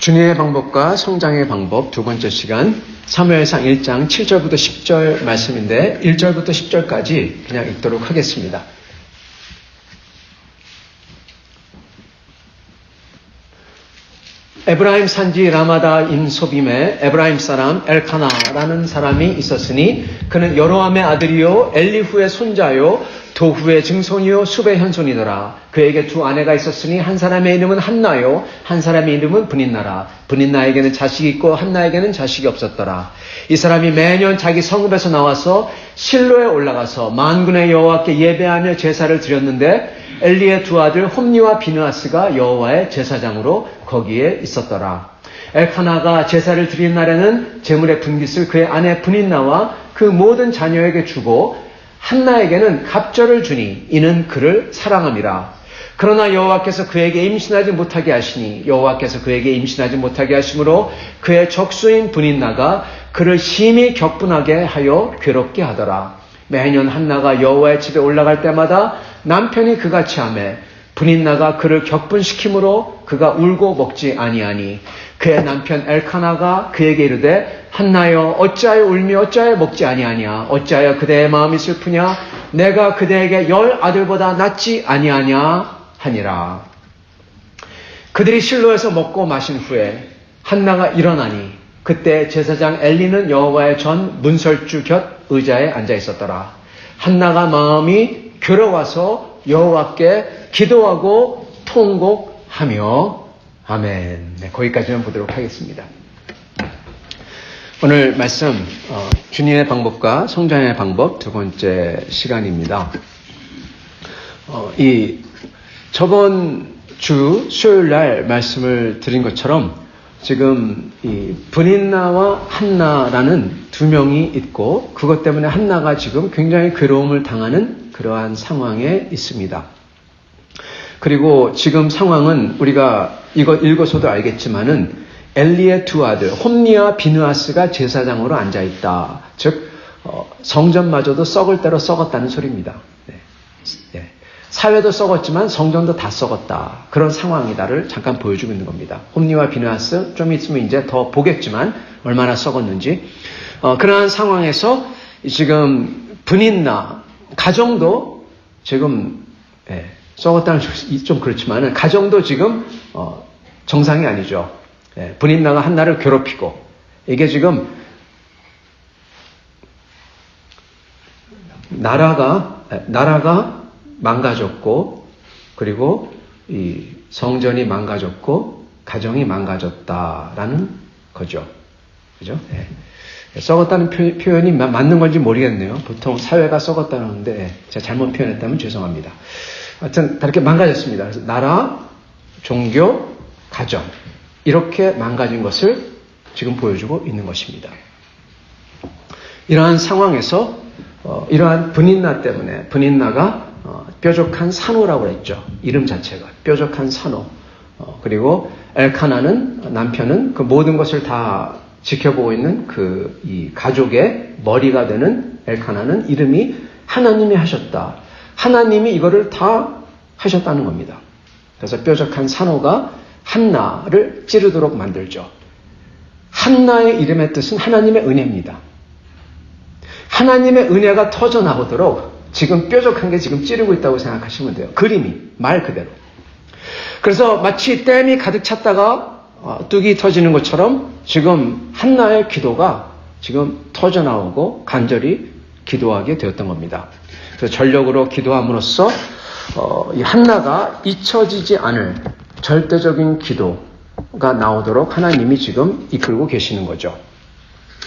주님의 방법과 성장의 방법 두 번째 시간 사무엘상 1장 7절부터 10절 말씀인데 1절부터 10절까지 그냥 읽도록 하겠습니다. 에브라임 산지 라마다 인소빔에 에브라임 사람 엘카나라는 사람이 있었으니 그는 여로함의 아들이요 엘리후의 손자요 도후의 증손이요 숲의 현손이더라. 그에게 두 아내가 있었으니 한 사람의 이름은 한나요 한 사람의 이름은 브닌나라. 브닌나에게는 자식이 있고 한나에게는 자식이 없었더라. 이 사람이 매년 자기 성읍에서 나와서 실로에 올라가서 만군의 여호와께 예배하며 제사를 드렸는데 엘리의 두 아들 홈니와 비느하스가 여호와의 제사장으로 거기에 있었더라. 엘카나가 제사를 드린 날에는 제물의 분깃을 그의 아내 브닌나와 그 모든 자녀에게 주고 한나에게는 갑절을 주니 이는 그를 사랑함이라. 그러나 여호와께서 그에게 임신하지 못하게 하시니 여호와께서 그에게 임신하지 못하게 하심으로 그의 적수인 브닌나가 그를 심히 격분하게 하여 괴롭게 하더라. 매년 한나가 여호와의 집에 올라갈 때마다 남편이 그같이 하매 브닌나가 그를 격분시키므로 그가 울고 먹지 아니하니 그의 남편 엘카나가 그에게 이르되 한나여 어찌하여 울며 어찌하여 먹지 아니하냐 어찌하여 그대의 마음이 슬프냐 내가 그대에게 10 아들보다 낫지 아니하냐 하니라. 그들이 실로에서 먹고 마신 후에 한나가 일어나니 그때 제사장 엘리는 여호와의 전 문설주 곁 의자에 앉아 있었더라. 한나가 마음이 괴로워서 여호와께 기도하고 통곡하며 아멘. 네, 거기까지만 보도록 하겠습니다. 오늘 말씀 주님의 방법과 성장의 방법 두 번째 시간입니다. 이 저번 주 수요일 날 말씀을 드린 것처럼 지금 이 브닌나와 한나라는 두 명이 있고 그것 때문에 한나가 지금 굉장히 괴로움을 당하는 그러한 상황에 있습니다. 그리고 지금 상황은 우리가 이거 읽어서도 알겠지만은 엘리의 두 아들 홈니와 비느하스가 제사장으로 앉아있다. 즉 성전마저도 썩을 대로 썩었다는 소리입니다. 네. 사회도 썩었지만 성전도 다 썩었다. 그런 상황이다를 잠깐 보여주고 있는 겁니다. 홈니와 비느하스 좀 있으면 이제 더 보겠지만 얼마나 썩었는지 그러한 상황에서 지금 브닌나 가정도 지금 썩었다는 좀 그렇지만은 가정도 지금 정상이 아니죠. 브닌나가 한나를 괴롭히고 이게 지금 나라가 망가졌고 그리고 이 성전이 망가졌고 가정이 망가졌다라는 거죠. 그죠? 썩었다는 표현이 맞는 건지 모르겠네요. 보통 사회가 썩었다는데 제가 잘못 표현했다면 죄송합니다. 하여튼 다르게 망가졌습니다. 그래서 나라, 종교, 가정 이렇게 망가진 것을 지금 보여주고 있는 것입니다. 이러한 상황에서 이러한 분인나 때문에 분인나가 뾰족한 산호라고 했죠. 이름 자체가 뾰족한 산호. 그리고 엘카나는 남편은 그 모든 것을 다 지켜보고 있는 이 가족의 머리가 되는 엘카나는 이름이 하나님이 하셨다. 하나님이 이거를 다 하셨다는 겁니다. 그래서 뾰족한 산호가 한나를 찌르도록 만들죠. 한나의 이름의 뜻은 하나님의 은혜입니다. 하나님의 은혜가 터져나오도록 지금 뾰족한 게 지금 찌르고 있다고 생각하시면 돼요. 그림이 말 그대로. 그래서 마치 댐이 가득 찼다가 뚝이 터지는 것처럼 지금 한나의 기도가 지금 터져나오고 간절히 기도하게 되었던 겁니다. 그래서 전력으로 기도함으로써 이 한나가 잊혀지지 않을 절대적인 기도가 나오도록 하나님이 지금 이끌고 계시는 거죠.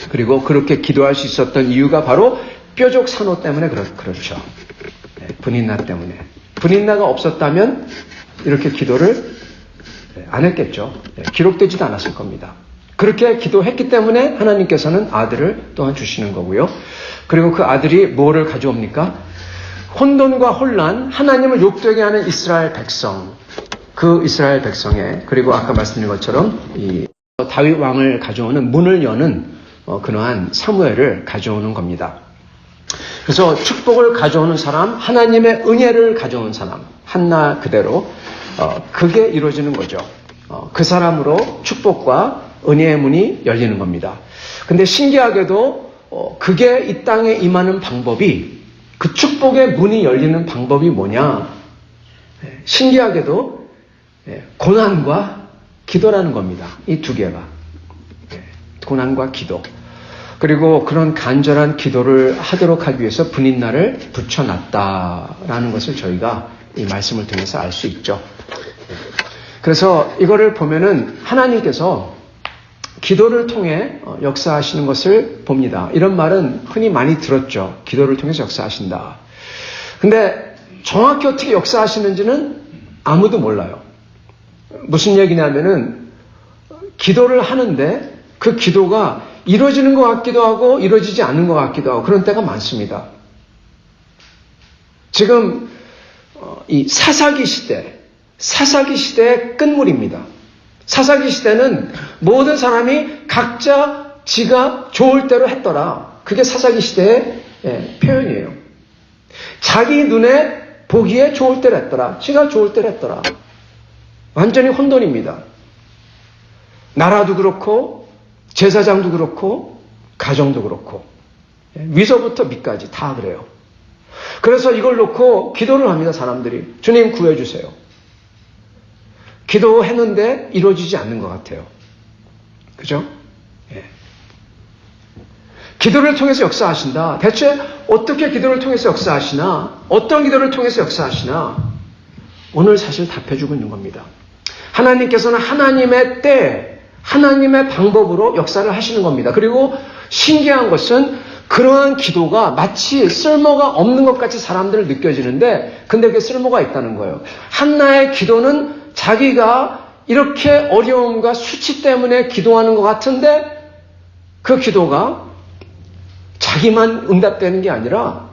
그리고 그렇게 기도할 수 있었던 이유가 바로 뾰족 산호 때문에 그렇죠. 분인나 때문에. 분인나가 없었다면 이렇게 기도를 안 했겠죠. 기록되지도 않았을 겁니다. 그렇게 기도했기 때문에 하나님께서는 아들을 또한 주시는 거고요. 그리고 그 아들이 뭐를 가져옵니까? 혼돈과 혼란, 하나님을 욕되게 하는 이스라엘 백성, 그 이스라엘 백성에, 그리고 아까 말씀드린 것처럼 이 다윗 왕을 가져오는 문을 여는 그러한 사무엘을 가져오는 겁니다. 그래서 축복을 가져오는 사람, 하나님의 은혜를 가져오는 사람, 한나 그대로 그게 이루어지는 거죠. 그 사람으로 축복과 은혜의 문이 열리는 겁니다. 근데 신기하게도 그게 이 땅에 임하는 방법이, 그 축복의 문이 열리는 방법이 뭐냐? 신기하게도 고난과 기도라는 겁니다. 이 두 개가. 고난과 기도. 그리고 그런 간절한 기도를 하도록 하기 위해서 분인나를 붙여놨다라는 것을 저희가 이 말씀을 통해서 알 수 있죠. 그래서 이거를 보면은 하나님께서 기도를 통해 역사하시는 것을 봅니다. 이런 말은 흔히 많이 들었죠. 기도를 통해서 역사하신다. 근데 정확히 어떻게 역사하시는지는 아무도 몰라요. 무슨 얘기냐면은 기도를 하는데 그 기도가 이루어지는 것 같기도 하고 이루어지지 않는 것 같기도 하고 그런 때가 많습니다. 지금 이 사사기 시대의 끝물입니다. 사사기 시대는 모든 사람이 각자 지가 좋을 대로 했더라. 그게 사사기 시대의 표현이에요. 자기 눈에 보기에 좋을 대로 했더라. 지가 좋을 대로 했더라. 완전히 혼돈입니다. 나라도 그렇고 제사장도 그렇고 가정도 그렇고 위서부터 밑까지 다 그래요. 그래서 이걸 놓고 기도를 합니다. 사람들이. 주님 구해주세요. 기도했는데 이루어지지 않는 것 같아요. 그죠? 기도를 통해서 역사하신다. 대체 어떻게 기도를 통해서 역사하시나? 어떤 기도를 통해서 역사하시나? 오늘 사실 답해주고 있는 겁니다. 하나님께서는 하나님의 때, 하나님의 방법으로 역사를 하시는 겁니다. 그리고 신기한 것은 그러한 기도가 마치 쓸모가 없는 것 같이 사람들을 느껴지는데 근데 그게 쓸모가 있다는 거예요. 한나의 기도는 자기가 이렇게 어려움과 수치 때문에 기도하는 것 같은데 그 기도가 자기만 응답되는 게 아니라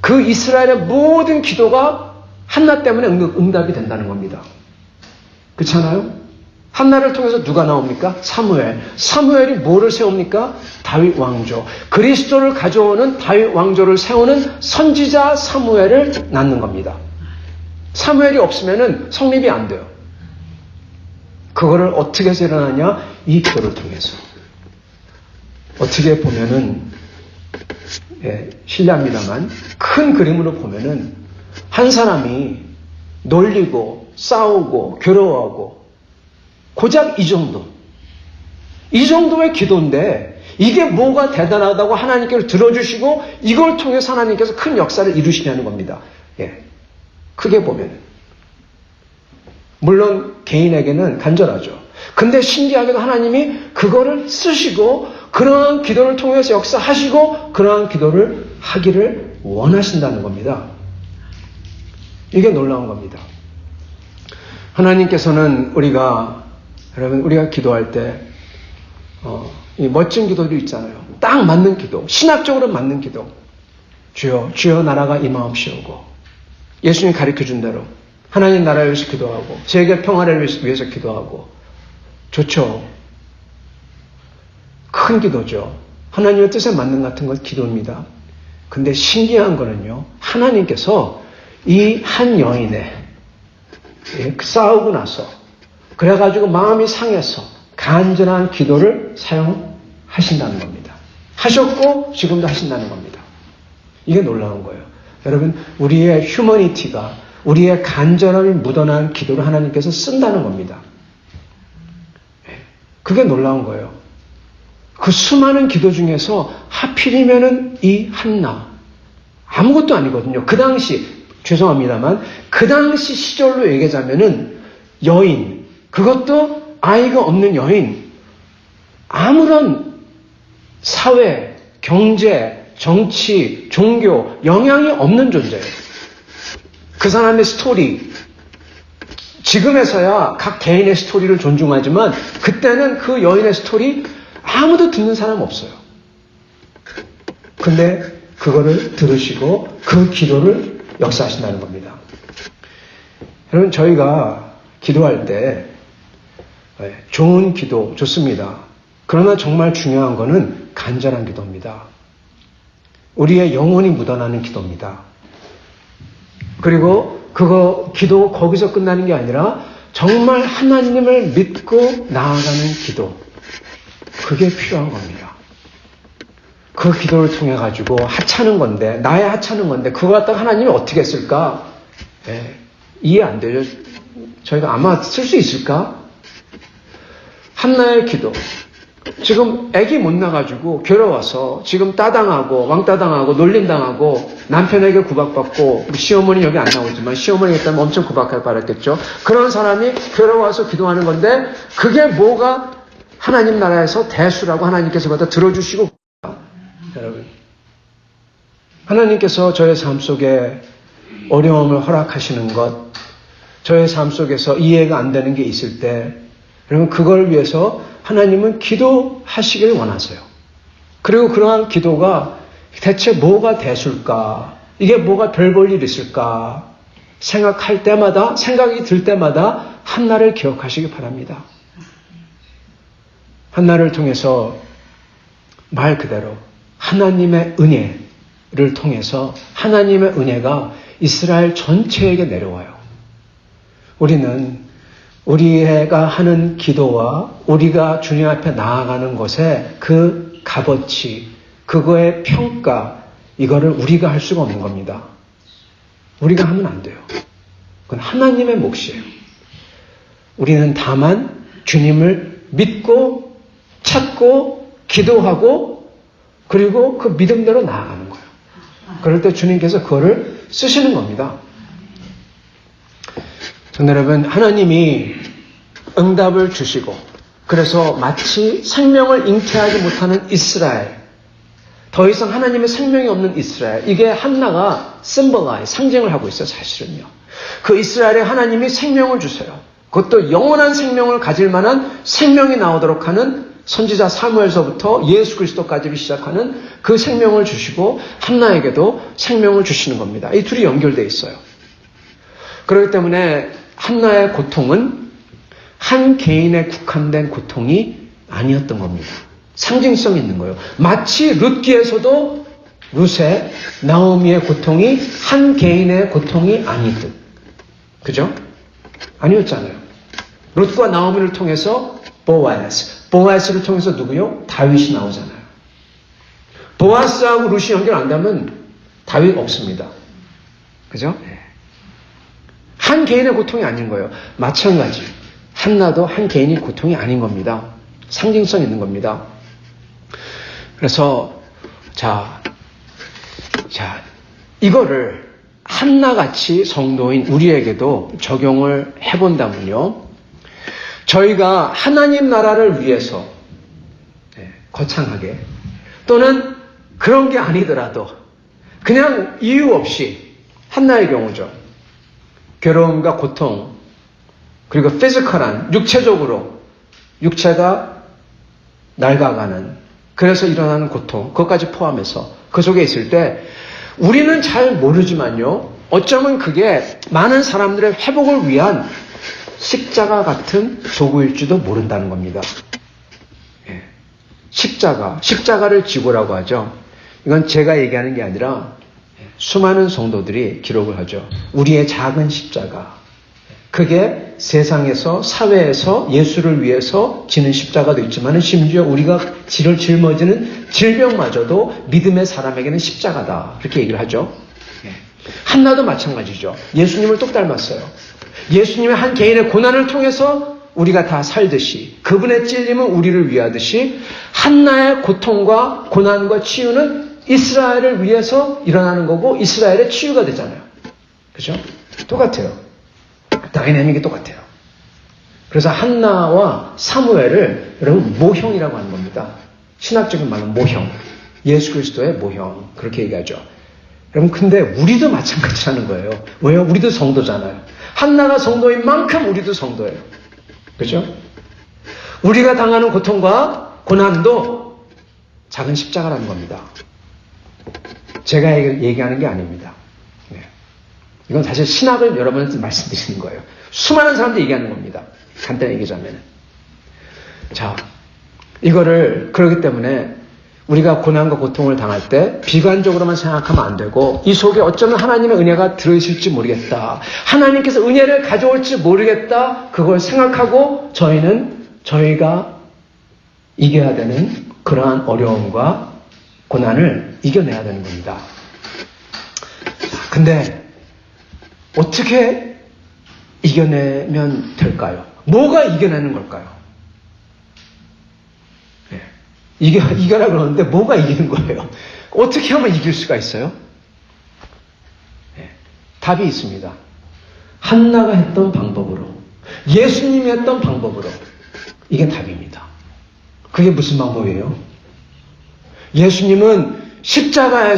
그 이스라엘의 모든 기도가 한나 때문에 응답이 된다는 겁니다. 그렇잖아요? 한나를 통해서 누가 나옵니까? 사무엘. 사무엘이 뭐를 세웁니까? 다윗 왕조. 그리스도를 가져오는 다윗 왕조를 세우는 선지자 사무엘을 낳는 겁니다. 사무엘이 없으면은 성립이 안 돼요. 그거를 어떻게 해서 일어나냐? 이 기도를 통해서. 어떻게 보면은 실례합니다만 큰 그림으로 보면은 한 사람이 놀리고 싸우고 괴로워하고 고작 이 정도의 기도인데 이게 뭐가 대단하다고 하나님께서 들어주시고 이걸 통해서 하나님께서 큰 역사를 이루시냐는 겁니다. 크게 보면 물론 개인에게는 간절하죠. 근데 신기하게도 하나님이 그거를 쓰시고 그러한 기도를 통해서 역사하시고 그러한 기도를 하기를 원하신다는 겁니다. 이게 놀라운 겁니다. 하나님께서는 여러분 우리가 기도할 때 이 멋진 기도도 있잖아요. 딱 맞는 기도, 신학적으로 맞는 기도. 주여 나라가 임하옵시오고 예수님이 가르쳐준 대로 하나님 나라를 위해서 기도하고 세계 평화를 위해서 기도하고 좋죠. 큰 기도죠. 하나님의 뜻에 맞는 같은 건 기도입니다. 근데 신기한 거는요. 하나님께서 이 한 여인의 싸우고 나서 그래가지고 마음이 상해서 간절한 기도를 사용하신다는 겁니다. 하셨고 지금도 하신다는 겁니다. 이게 놀라운 거예요. 여러분 우리의 휴머니티가 우리의 간절함이 묻어난 기도를 하나님께서 쓴다는 겁니다. 그게 놀라운 거예요. 그 수많은 기도 중에서 하필이면은 이 한나 아무것도 아니거든요. 그 당시 죄송합니다만 그 당시 시절로 얘기하자면은 여인 그것도 아이가 없는 여인 아무런 사회, 경제, 정치, 종교 영향이 없는 존재예요. 그 사람의 스토리 지금에서야 각 개인의 스토리를 존중하지만 그때는 그 여인의 스토리 아무도 듣는 사람 없어요. 근데 그거를 들으시고 그 기도를 역사하신다는 겁니다. 여러분 저희가 기도할 때 좋은 기도 좋습니다. 그러나 정말 중요한 거는 간절한 기도입니다. 우리의 영혼이 묻어나는 기도입니다. 그리고 그거 기도 거기서 끝나는 게 아니라 정말 하나님을 믿고 나아가는 기도. 그게 필요한 겁니다. 그 기도를 통해 가지고 하찮은 건데 나의 하찮은 건데 그거 갖다가 하나님이 어떻게 했을까? 이해 안 되죠? 저희가 아마 쓸 수 있을까? 한나의 기도. 지금 애기 못 나가지고 괴로워서 지금 따당하고 왕따당하고 놀림당하고 남편에게 구박받고 우리 시어머니 여기 안 나오지만 시어머니 했다면 엄청 구박할 뻔했겠죠. 그런 사람이 괴로워서 기도하는 건데 그게 뭐가 하나님 나라에서 대수라고 하나님께서 갖다 들어주시고 여러분 하나님께서 저의 삶 속에 어려움을 허락하시는 것 저의 삶 속에서 이해가 안 되는 게 있을 때 여러분 그걸 위해서 하나님은 기도하시길 원하세요. 그리고 그러한 기도가 대체 뭐가 대수일까? 이게 뭐가 별 볼 일 있을까? 생각할 때마다 생각이 들 때마다 한나를 기억하시기 바랍니다. 한나를 통해서 말 그대로 하나님의 은혜를 통해서 하나님의 은혜가 이스라엘 전체에게 내려와요. 우리가 하는 기도와 우리가 주님 앞에 나아가는 것에 그 값어치, 그거의 평가, 이거를 우리가 할 수가 없는 겁니다. 우리가 하면 안 돼요. 그건 하나님의 몫이에요. 우리는 다만 주님을 믿고 찾고 기도하고 그리고 그 믿음대로 나아가는 거예요. 그럴 때 주님께서 그거를 쓰시는 겁니다. 여러분 하나님이 응답을 주시고 그래서 마치 생명을 잉태하지 못하는 이스라엘 더 이상 하나님의 생명이 없는 이스라엘 이게 한나가 상징을 하고 있어요. 사실은요. 그 이스라엘에 하나님이 생명을 주세요. 그것도 영원한 생명을 가질 만한 생명이 나오도록 하는 선지자 사무엘서부터 예수 그리스도까지를 시작하는 그 생명을 주시고 한나에게도 생명을 주시는 겁니다. 이 둘이 연결되어 있어요. 그렇기 때문에 한나의 고통은 한 개인에 국한된 고통이 아니었던 겁니다. 상징성이 있는 거예요. 마치 룻기에서도 룻의 나오미의 고통이 한 개인의 고통이 아니듯. 그죠? 아니었잖아요. 룻과 나오미를 통해서 보아스를 통해서 누구요? 다윗이 나오잖아요. 보아스하고 룻이 연결 안 되면 다윗 없습니다. 그죠? 한 개인의 고통이 아닌 거예요. 마찬가지. 한나도 한 개인의 고통이 아닌 겁니다. 상징성 있는 겁니다. 그래서 이거를 한나같이 성도인 우리에게도 적용을 해본다면요. 저희가 하나님 나라를 위해서 거창하게 또는 그런 게 아니더라도 그냥 이유 없이 한나의 경우죠. 괴로움과 고통 그리고 피지컬한 육체적으로 육체가 낡아가는 그래서 일어나는 고통 그것까지 포함해서 그 속에 있을 때 우리는 잘 모르지만요. 어쩌면 그게 많은 사람들의 회복을 위한 십자가 같은 도구일지도 모른다는 겁니다. 십자가를 지고라고 하죠. 이건 제가 얘기하는 게 아니라 수많은 성도들이 기록을 하죠. 우리의 작은 십자가. 그게 세상에서 사회에서 예수를 위해서 지는 십자가도 있지만 심지어 우리가 짊어지는 질병마저도 믿음의 사람에게는 십자가다. 그렇게 얘기를 하죠. 한나도 마찬가지죠. 예수님을 똑 닮았어요. 예수님의 한 개인의 고난을 통해서 우리가 다 살듯이 그분의 찔림은 우리를 위하듯이 한나의 고통과 고난과 치유는 이스라엘을 위해서 일어나는 거고 이스라엘의 치유가 되잖아요. 그죠? 똑같아요. 다이내믹이 똑같아요. 그래서 한나와 사무엘을 여러분 모형이라고 하는 겁니다. 신학적인 말로 모형. 예수 그리스도의 모형. 그렇게 얘기하죠. 여러분 근데 우리도 마찬가지라는 거예요. 왜요? 우리도 성도잖아요. 한나가 성도인 만큼 우리도 성도예요. 그죠? 우리가 당하는 고통과 고난도 작은 십자가라는 겁니다. 제가 얘기하는 게 아닙니다. 이건 사실 신학을 여러분한테 말씀드리는 거예요. 수많은 사람들이 얘기하는 겁니다. 간단히 얘기하자면. 자, 이거를 그렇기 때문에 우리가 고난과 고통을 당할 때 비관적으로만 생각하면 안 되고 이 속에 어쩌면 하나님의 은혜가 들어있을지 모르겠다. 하나님께서 은혜를 가져올지 모르겠다. 그걸 생각하고 저희가 이겨야 되는 그러한 어려움과 고난을 이겨내야 되는 겁니다. 근데 어떻게 이겨내면 될까요? 뭐가 이겨내는 걸까요? 이겨라 그러는데 뭐가 이기는 거예요? 어떻게 하면 이길 수가 있어요? 답이 있습니다. 한나가 했던 방법으로, 예수님이 했던 방법으로 이게 답입니다. 그게 무슨 방법이에요? 예수님은 십자가는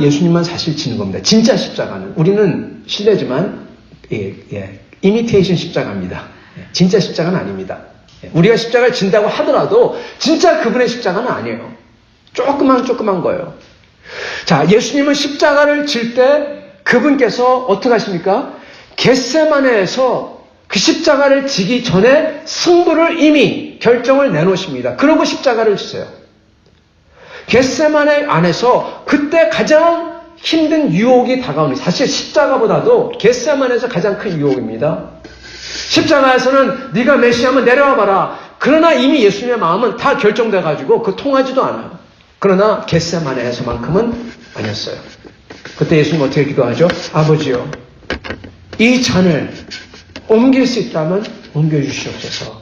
예수님만 사실 지는 겁니다. 진짜 십자가는. 우리는 실례지만 이미테이션 십자가입니다. 진짜 십자가는 아닙니다. 우리가 십자가를 진다고 하더라도 진짜 그분의 십자가는 아니에요. 조그만 거예요. 자, 예수님은 십자가를 질 때 그분께서 어떻게 하십니까? 겟세마네에서 그 십자가를 지기 전에 승부를 이미 결정을 내놓으십니다. 그러고 십자가를 지세요. 겟세마네 안에서 그때 가장 힘든 유혹이 다가오는, 사실 십자가보다도 겟세마네에서 가장 큰 유혹입니다. 십자가에서는 네가 메시아면 내려와 봐라. 그러나 이미 예수님의 마음은 다 결정돼가지고 그 통하지도 않아요. 그러나 겟세마네에서만큼은 아니었어요. 그때 예수님 어떻게 기도하죠? 아버지요, 이 잔을 옮길 수 있다면 옮겨주시옵소서.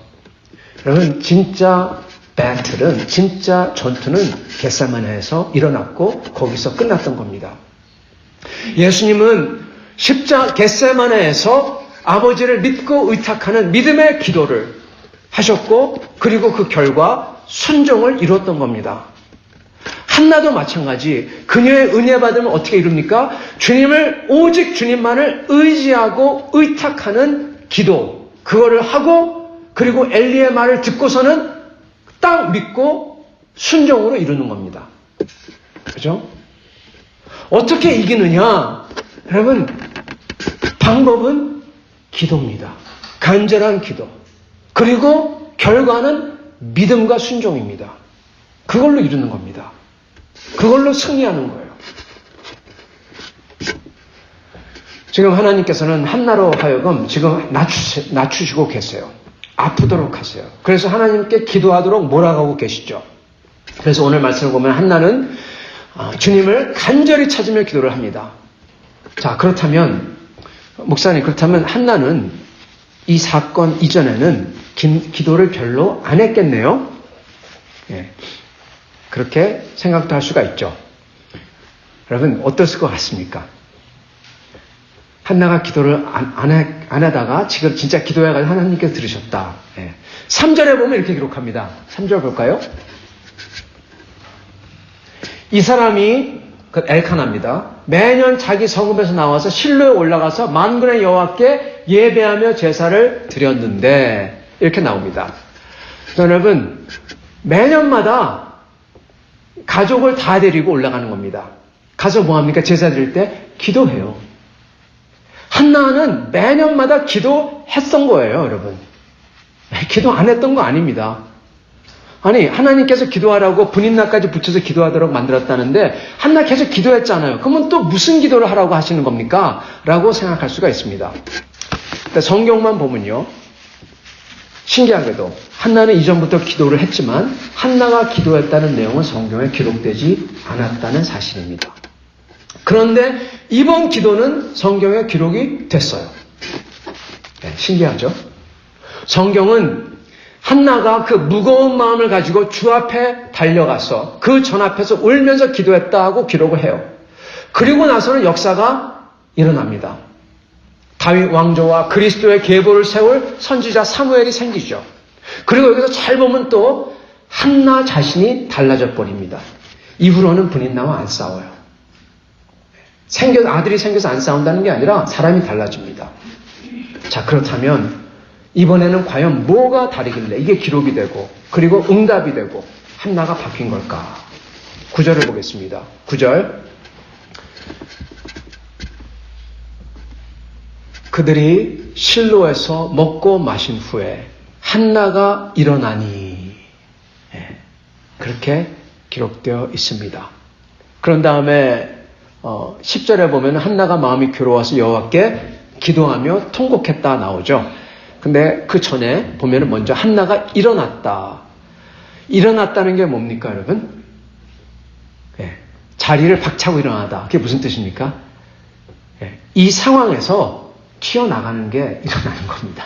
여러분, 진짜 배틀은, 진짜 전투는 겟세마네에서 일어났고 거기서 끝났던 겁니다. 예수님은 겟세마네에서 아버지를 믿고 의탁하는 믿음의 기도를 하셨고 그리고 그 결과 순종을 이뤘던 겁니다. 한나도 마찬가지. 그녀의 은혜 받으면 어떻게 이룹니까? 오직 주님만을 의지하고 의탁하는 기도. 그거를 하고 그리고 엘리의 말을 듣고서는 딱 믿고 순종으로 이루는 겁니다. 그죠? 어떻게 이기느냐? 여러분, 방법은 기도입니다. 간절한 기도. 그리고 결과는 믿음과 순종입니다. 그걸로 이루는 겁니다. 그걸로 승리하는 거예요. 지금 하나님께서는 한나로 하여금 지금 낮추시고 계세요. 아프도록 하세요. 그래서 하나님께 기도하도록 몰아가고 계시죠. 그래서 오늘 말씀을 보면 한나는 주님을 간절히 찾으며 기도를 합니다. 자, 그렇다면 목사님, 그렇다면 한나는 이 사건 이전에는 기도를 별로 안 했겠네요. 그렇게 생각도 할 수가 있죠. 여러분, 어떻을 것 같습니까? 한나가 기도를 안 하다가 지금 진짜 기도해가지고 하나님께서 들으셨다. 3절에 보면 이렇게 기록합니다. 3절 볼까요? 이 사람이 그 엘카나입니다. 매년 자기 성읍에서 나와서 실로에 올라가서 만군의 여호와께 예배하며 제사를 드렸는데 이렇게 나옵니다. 여러분, 매년마다 가족을 다 데리고 올라가는 겁니다. 가서 뭐합니까? 제사 드릴 때 기도해요. 한나는 매년마다 기도했던 거예요, 여러분. 기도 안 했던 거 아닙니다. 아니, 하나님께서 기도하라고 분인날까지 붙여서 기도하도록 만들었다는데 한나 계속 기도했잖아요. 그러면 또 무슨 기도를 하라고 하시는 겁니까? 라고 생각할 수가 있습니다. 성경만 보면요, 신기하게도 한나는 이전부터 기도를 했지만 한나가 기도했다는 내용은 성경에 기록되지 않았다는 사실입니다. 그런데 이번 기도는 성경에 기록이 됐어요. 신기하죠? 성경은 한나가 그 무거운 마음을 가지고 주 앞에 달려가서 그 전 앞에서 울면서 기도했다고 기록을 해요. 그리고 나서는 역사가 일어납니다. 다윗 왕조와 그리스도의 계보를 세울 선지자 사무엘이 생기죠. 그리고 여기서 잘 보면 또 한나 자신이 달라져 버립니다. 이후로는 분인나와 안 싸워요. 아들이 생겨서 안 싸운다는 게 아니라 사람이 달라집니다. 자, 그렇다면 이번에는 과연 뭐가 다르길래 이게 기록이 되고 그리고 응답이 되고 한나가 바뀐 걸까? 9절을 보겠습니다. 9절. 그들이 실로에서 먹고 마신 후에 한나가 일어나니, 그렇게 기록되어 있습니다. 그런 다음에 10절에 보면 한나가 마음이 괴로워서 여호와께 기도하며 통곡했다 나오죠. 근데 그 전에 보면 먼저 한나가 일어났다. 일어났다는 게 뭡니까, 여러분? 자리를 박차고 일어나다. 그게 무슨 뜻입니까? 이 상황에서 튀어나가는 게 일어나는 겁니다.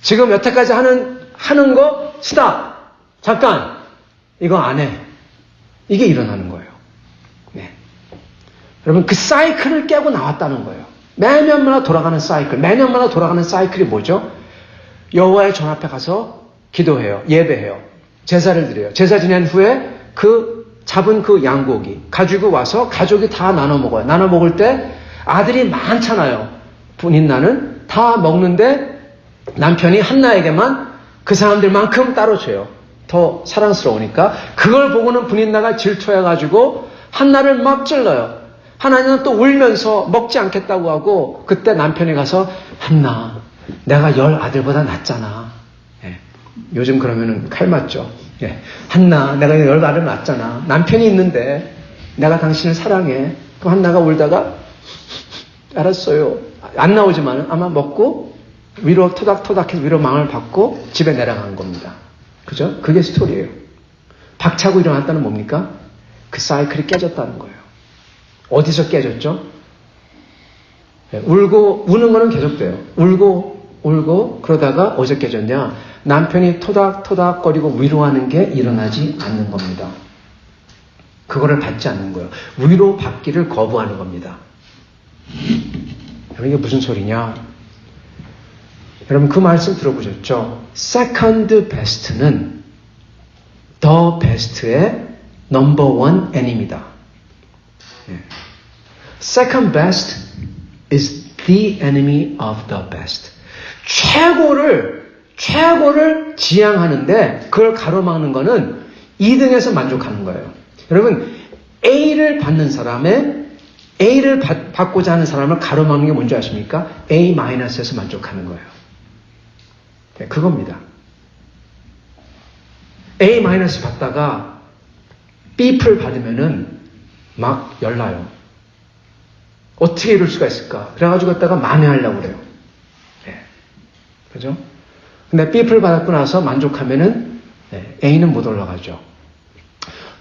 지금 여태까지 하는 거 스탑. 잠깐. 이거 안 해. 이게 일어나는 거예요. 여러분, 그 사이클을 깨고 나왔다는 거예요. 매년마다 돌아가는 사이클. 매년마다 돌아가는 사이클이 뭐죠? 여호와의 전 앞에 가서 기도해요. 예배해요. 제사를 드려요. 제사 지낸 후에 잡은 그 양고기 가지고 와서 가족이 다 나눠 먹어요. 나눠 먹을 때 아들이 많잖아요. 분인나는 다 먹는데 남편이 한나에게만 그 사람들만큼 따로 줘요. 더 사랑스러우니까. 그걸 보고는 분인나가 질투해가지고 한나를 막 찔러요. 하나는 또 울면서 먹지 않겠다고 하고, 그때 남편이 가서 한나, 내가 10 아들보다 낫잖아. 요즘 그러면은 칼 맞죠. 한나, 내가 10 아들 낫잖아. 남편이 있는데 내가 당신을 사랑해. 그럼 한나가 울다가 알았어요. 안 나오지만 아마 먹고 위로 토닥토닥해서 위로 망을 받고 집에 내려간 겁니다. 그죠? 그게 스토리예요. 박차고 일어났다는 뭡니까? 그 사이클이 깨졌다는 거예요. 어디서 깨졌죠? 우는 거는 계속돼요. 울고 그러다가 어디서 깨졌냐? 남편이 토닥토닥거리고 위로하는 게 일어나지 않는 겁니다. 그거를 받지 않는 거예요. 위로 받기를 거부하는 겁니다. 여러분, 이게 무슨 소리냐? 여러분, 그 말씀 들어보셨죠? Second best는 the best의 number one enemy입니다. Second best is the enemy of the best. 최고를 지향하는데 그걸 가로막는 거는 2등에서 만족하는 거예요. 여러분, A를 받는 사람의 A를 받고자 하는 사람을 가로막는 게 뭔지 아십니까? A-에서 만족하는 거예요. 그겁니다. A- 받다가 B를 받으면은 막 열나요. 어떻게 이럴 수가 있을까? 그래가지고 갖다가 만회하려고 그래요. 그죠? 근데 B를 받았고 나서 만족하면은 A는 못 올라가죠.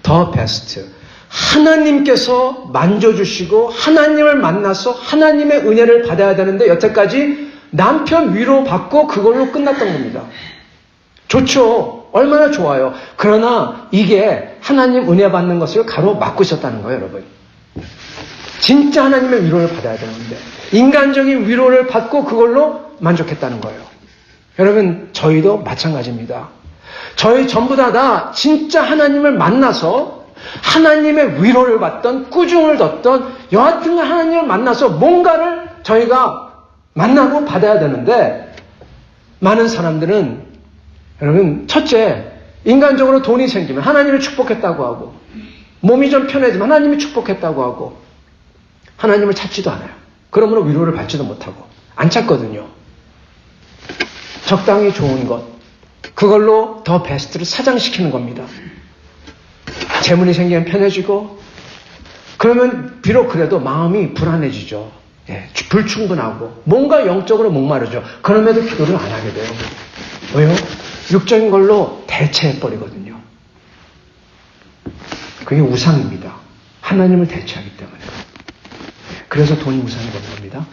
The best. 하나님께서 만져주시고 하나님을 만나서 하나님의 은혜를 받아야 되는데 여태까지 남편 위로받고 그걸로 끝났던 겁니다. 좋죠. 얼마나 좋아요. 그러나 이게 하나님 은혜 받는 것을 가로막고 있었다는 거예요, 여러분. 진짜 하나님의 위로를 받아야 되는데 인간적인 위로를 받고 그걸로 만족했다는 거예요. 여러분, 저희도 마찬가지입니다. 저희 전부 다 진짜 하나님을 만나서 하나님의 위로를 받던, 꾸중을 뒀던, 여하튼 하나님을 만나서 뭔가를 저희가 만나고 받아야 되는데, 많은 사람들은, 여러분, 첫째, 인간적으로 돈이 생기면 하나님이 축복했다고 하고, 몸이 좀 편해지면 하나님이 축복했다고 하고, 하나님을 찾지도 않아요. 그러므로 위로를 받지도 못하고, 안 찾거든요. 적당히 좋은 것, 그걸로 더 베스트를 사장시키는 겁니다. 재물이 생기면 편해지고, 그러면 비록 그래도 마음이 불안해지죠. 예, 불충분하고 뭔가 영적으로 목마르죠. 그럼에도 기도를 안 하게 돼요. 왜요? 육적인 걸로 대체해버리거든요. 그게 우상입니다. 하나님을 대체하기 때문에. 그래서 돈이 우상이 되는 겁니다.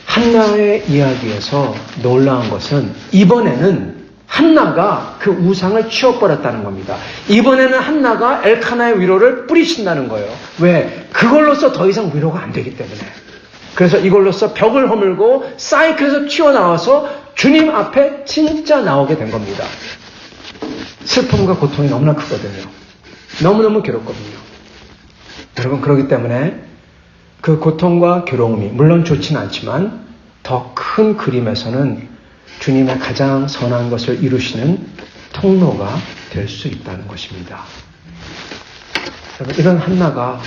한나의 이야기에서 놀라운 것은 이번에는 한나가 그 우상을 치워버렸다는 겁니다. 이번에는 한나가 엘카나의 위로를 뿌리친다는 거예요. 왜? 그걸로써 더 이상 위로가 안 되기 때문에. 그래서 이걸로써 벽을 허물고 사이클에서 튀어나와서 주님 앞에 진짜 나오게 된 겁니다. 슬픔과 고통이 너무나 크거든요. 너무너무 괴롭거든요. 여러분, 그렇기 때문에 그 고통과 괴로움이 물론 좋지는 않지만 더 큰 그림에서는 주님의 가장 선한 것을 이루시는 통로가 될 수 있다는 것입니다. 여러분, 이런 한나가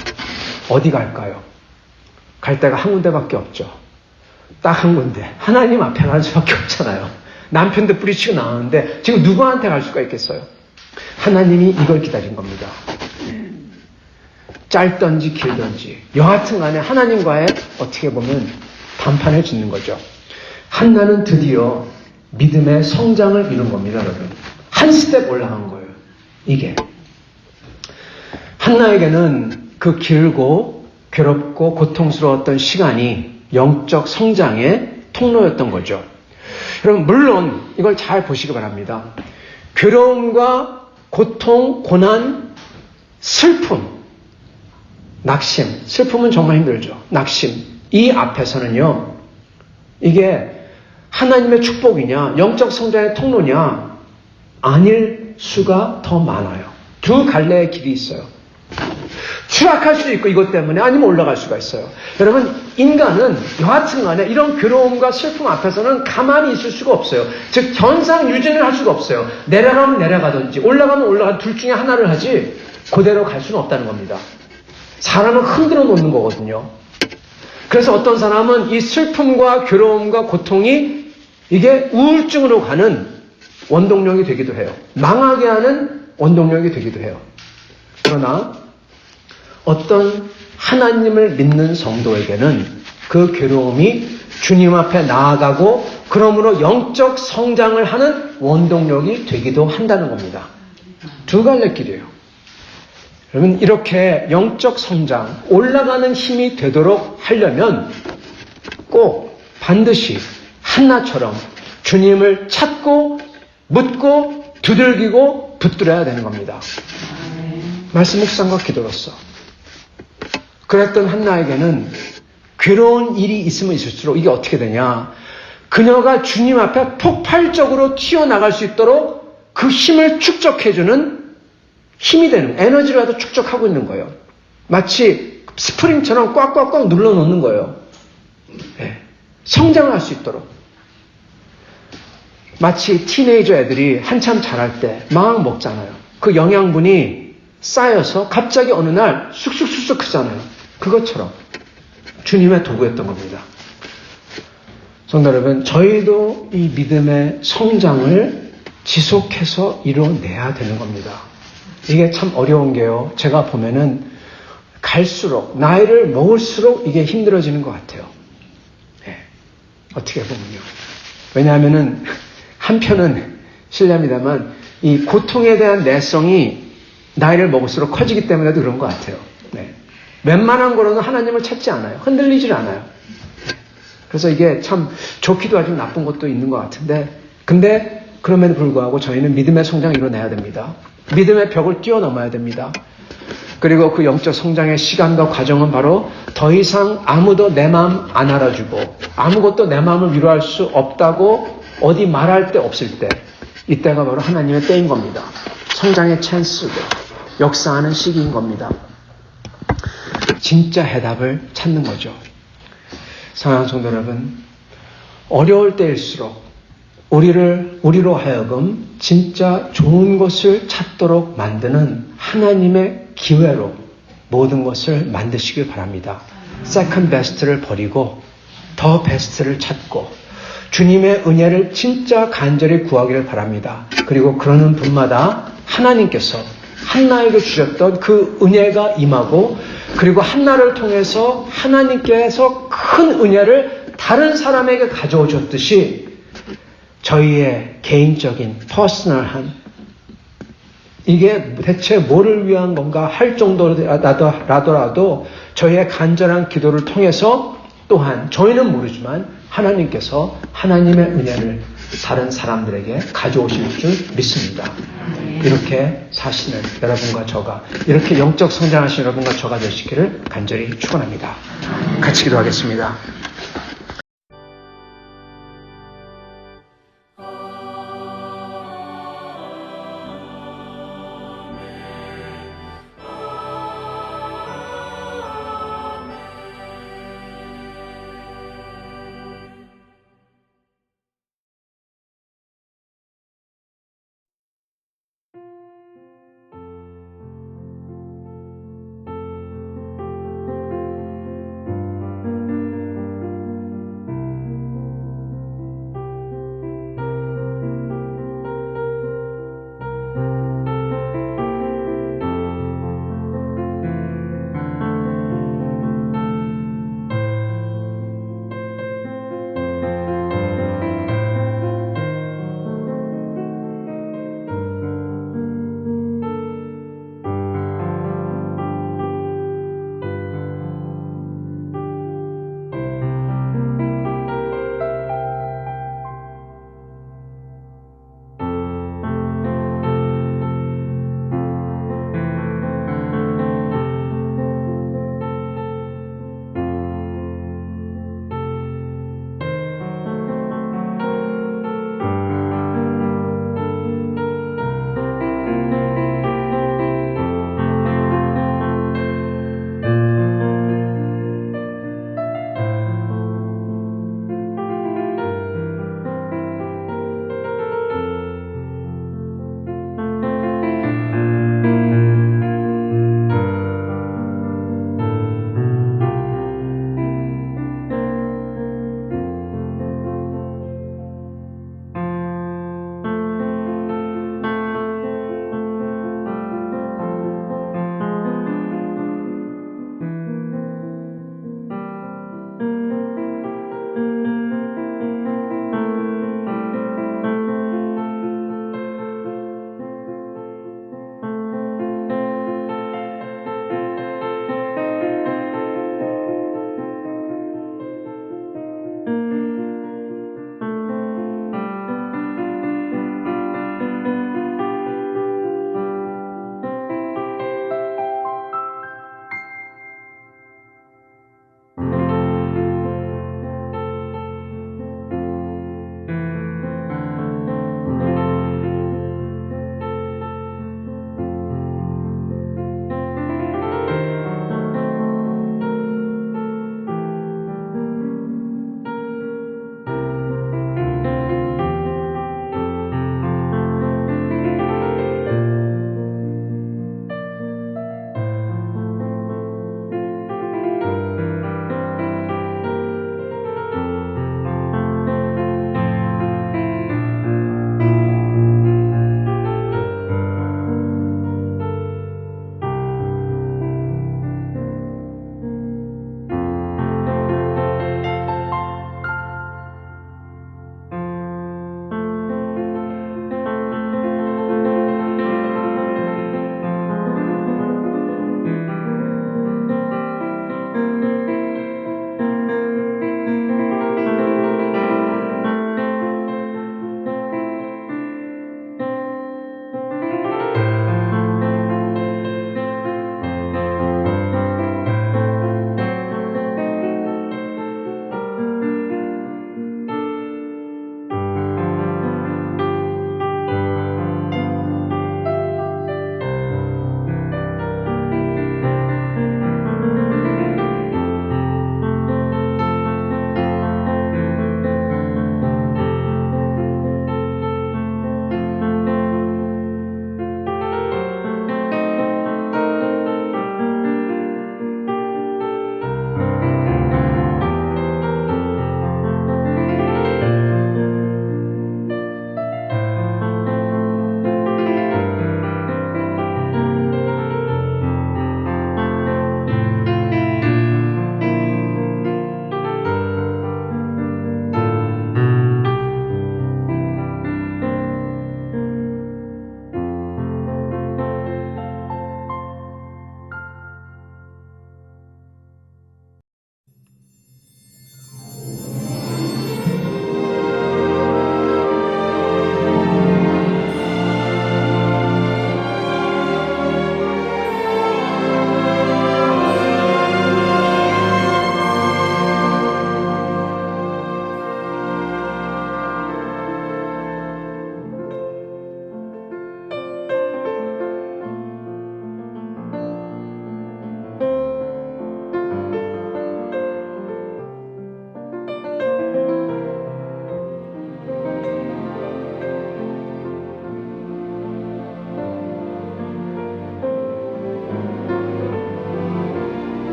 어디 갈까요? 갈 데가 한 군데밖에 없죠. 딱 한 군데. 하나님 앞에 갈 수밖에 없잖아요. 남편도 뿌리치고 나왔는데 지금 누구한테 갈 수가 있겠어요? 하나님이 이걸 기다린 겁니다. 짧든지 길든지 여하튼 간에 하나님과의 어떻게 보면 단판을 짓는 거죠. 한나는 드디어 믿음의 성장을 이룬 겁니다, 여러분. 한 스텝 올라간 거예요. 이게. 한나에게는 그 길고 괴롭고 고통스러웠던 시간이 영적 성장의 통로였던 거죠. 여러분, 물론 이걸 잘 보시기 바랍니다. 괴로움과 고통, 고난, 슬픔, 낙심, 슬픔은 정말 힘들죠. 낙심, 이 앞에서는요, 이게 하나님의 축복이냐, 영적 성장의 통로냐, 아닐 수가 더 많아요. 두 갈래의 길이 있어요. 추락할 수도 있고 이것 때문에, 아니면 올라갈 수가 있어요. 여러분, 인간은 여하튼 간에 이런 괴로움과 슬픔 앞에서는 가만히 있을 수가 없어요. 즉 현상 유지를 할 수가 없어요. 내려가면 내려가든지 올라가면 올라가, 둘 중에 하나를 하지 그대로 갈 수는 없다는 겁니다. 사람을 흔들어 놓는 거거든요. 그래서 어떤 사람은 이 슬픔과 괴로움과 고통이 이게 우울증으로 가는 원동력이 되기도 해요. 망하게 하는 원동력이 되기도 해요. 그러나 어떤 하나님을 믿는 성도에게는 그 괴로움이 주님 앞에 나아가고 그러므로 영적 성장을 하는 원동력이 되기도 한다는 겁니다. 두 갈래 길이에요. 여러분, 이렇게 영적 성장, 올라가는 힘이 되도록 하려면 꼭 반드시 한나처럼 주님을 찾고 묻고 두들기고 붙들어야 되는 겁니다. 말씀 묵상과 기도로서. 그랬던 한나에게는 괴로운 일이 있으면 있을수록 이게 어떻게 되냐, 그녀가 주님 앞에 폭발적으로 튀어나갈 수 있도록 그 힘을 축적해주는 힘이 되는, 에너지라도 축적하고 있는 거예요. 마치 스프링처럼 꽉꽉꽉 눌러놓는 거예요. 네. 성장을 할 수 있도록. 마치 티네이저 애들이 한참 자랄 때 막 먹잖아요. 그 영양분이 쌓여서 갑자기 어느 날 쑥쑥쑥쑥 크잖아요. 그것처럼 주님의 도구였던 겁니다. 성도 여러분, 저희도 이 믿음의 성장을 지속해서 이뤄내야 되는 겁니다. 이게 참 어려운 게요, 제가 보면은 갈수록, 나이를 먹을수록 이게 힘들어지는 것 같아요. 네. 어떻게 보면요. 왜냐하면은 한편은 실례합니다만 이 고통에 대한 내성이 나이를 먹을수록 커지기 때문에도 그런 것 같아요. 네. 웬만한 거로는 하나님을 찾지 않아요. 흔들리질 않아요. 그래서 이게 참 좋기도 하지만 나쁜 것도 있는 것 같은데, 근데 그럼에도 불구하고 저희는 믿음의 성장을 이뤄내야 됩니다. 믿음의 벽을 뛰어넘어야 됩니다. 그리고 그 영적 성장의 시간과 과정은 바로 더 이상 아무도 내 마음 안 알아주고 아무것도 내 마음을 위로할 수 없다고 어디 말할 데 없을 때, 이때가 바로 하나님의 때인 겁니다. 성장의 찬스고 역사하는 시기인 겁니다. 진짜 해답을 찾는 거죠. 사랑하는 성도 여러분, 어려울 때일수록 우리로 하여금 진짜 좋은 것을 찾도록 만드는 하나님의 기회로 모든 것을 만드시길 바랍니다. 세컨드 베스트를 버리고 더 베스트를 찾고 주님의 은혜를 진짜 간절히 구하기를 바랍니다. 그리고 그러는 분마다 하나님께서 한나에게 주셨던 그 은혜가 임하고, 그리고 한나를 통해서 하나님께서 큰 은혜를 다른 사람에게 가져오셨듯이 저희의 개인적인 퍼스널한, 이게 대체 뭐를 위한 건가 할 정도라도 저희의 간절한 기도를 통해서 또한 저희는 모르지만 하나님께서 하나님의 은혜를 다른 사람들에게 가져오실 줄 믿습니다. 이렇게 사시는 여러분과 저가, 이렇게 영적 성장하신 여러분과 저가 되시기를 간절히 축원합니다. 같이 기도하겠습니다.